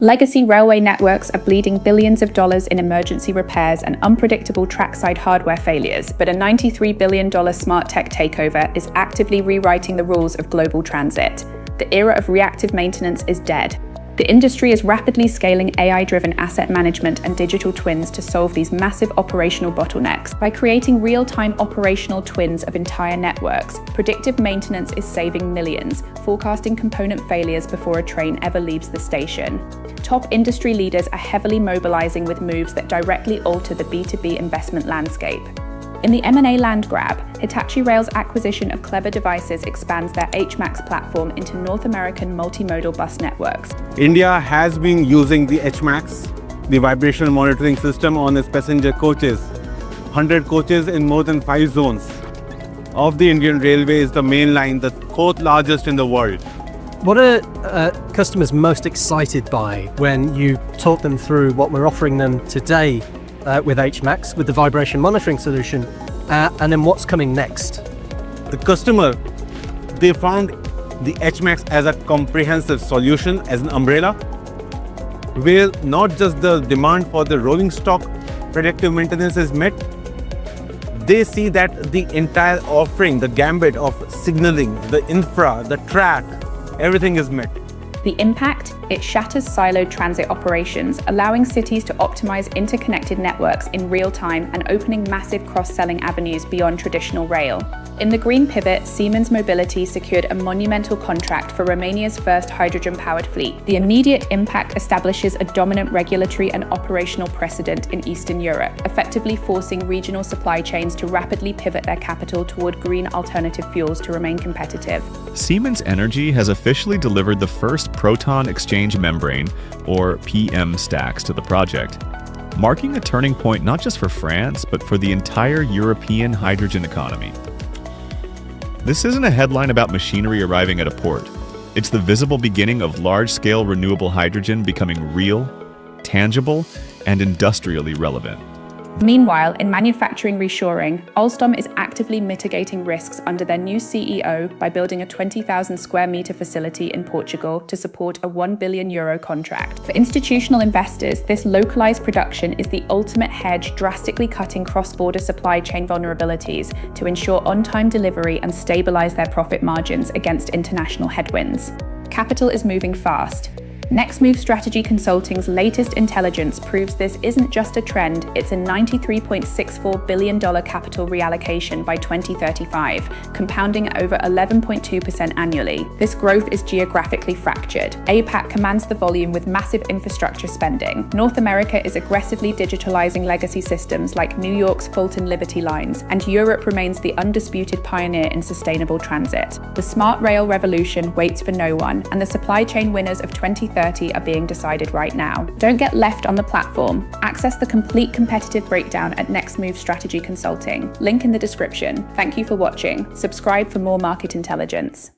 Legacy railway networks are bleeding billions of dollars in emergency repairs and unpredictable trackside hardware failures, but a $93 billion smart tech takeover is actively rewriting the rules of global transit. The era of reactive maintenance is dead. The industry is rapidly scaling AI-driven asset management and digital twins to solve these massive operational bottlenecks. By creating real-time operational twins of entire networks, predictive maintenance is saving millions, forecasting component failures before a train ever leaves the station. Top industry leaders are heavily mobilizing with moves that directly alter the B2B investment landscape. In the M&A land grab, Hitachi Rail's acquisition of Clever Devices expands their HMAX platform into North American multimodal bus networks. India has been using the HMAX, the vibrational monitoring system, on its passenger coaches. 100 coaches in more than 5 zones. Of the Indian Railway is the main line, the 4th largest in the world. What are customers most excited by when you talk them through what we're offering them today with HMAX, with the vibration monitoring solution, and then what's coming next? The customer, they found the HMAX as a comprehensive solution, as an umbrella, where not just the demand for the rolling stock predictive maintenance is met, they see that the entire offering, the gambit of signaling, the infra, the track, everything is met. The impact? It shatters siloed transit operations, allowing cities to optimize interconnected networks in real time and opening massive cross-selling avenues beyond traditional rail. In the green pivot, Siemens Mobility secured a monumental contract for Romania's first hydrogen-powered fleet. The immediate impact establishes a dominant regulatory and operational precedent in Eastern Europe, effectively forcing regional supply chains to rapidly pivot their capital toward green alternative fuels to remain competitive. Siemens Energy has officially delivered the first proton exchange membrane, or PM stacks, to the project, marking a turning point not just for France, but for the entire European hydrogen economy. This isn't a headline about machinery arriving at a port. It's the visible beginning of large-scale renewable hydrogen becoming real, tangible, and industrially relevant. Meanwhile, in manufacturing reshoring, Alstom is actively mitigating risks under their new CEO by building a 20,000 square meter facility in Portugal to support a €1 billion contract. For institutional investors, this localized production is the ultimate hedge, drastically cutting cross-border supply chain vulnerabilities to ensure on-time delivery and stabilize their profit margins against international headwinds. Capital is moving fast. Nextmove Strategy Consulting's latest intelligence proves this isn't just a trend, it's a $93.64 billion capital reallocation by 2035, compounding over 11.2% annually. This growth is geographically fractured. APAC commands the volume with massive infrastructure spending. North America is aggressively digitalizing legacy systems like New York's Fulton Liberty lines, and Europe remains the undisputed pioneer in sustainable transit. The smart rail revolution waits for no one, and the supply chain winners of 2030 are being decided right now. Don't get left on the platform. Access the complete competitive breakdown at Nextmove Strategy Consulting. Link in the description. Thank you for watching. Subscribe for more market intelligence.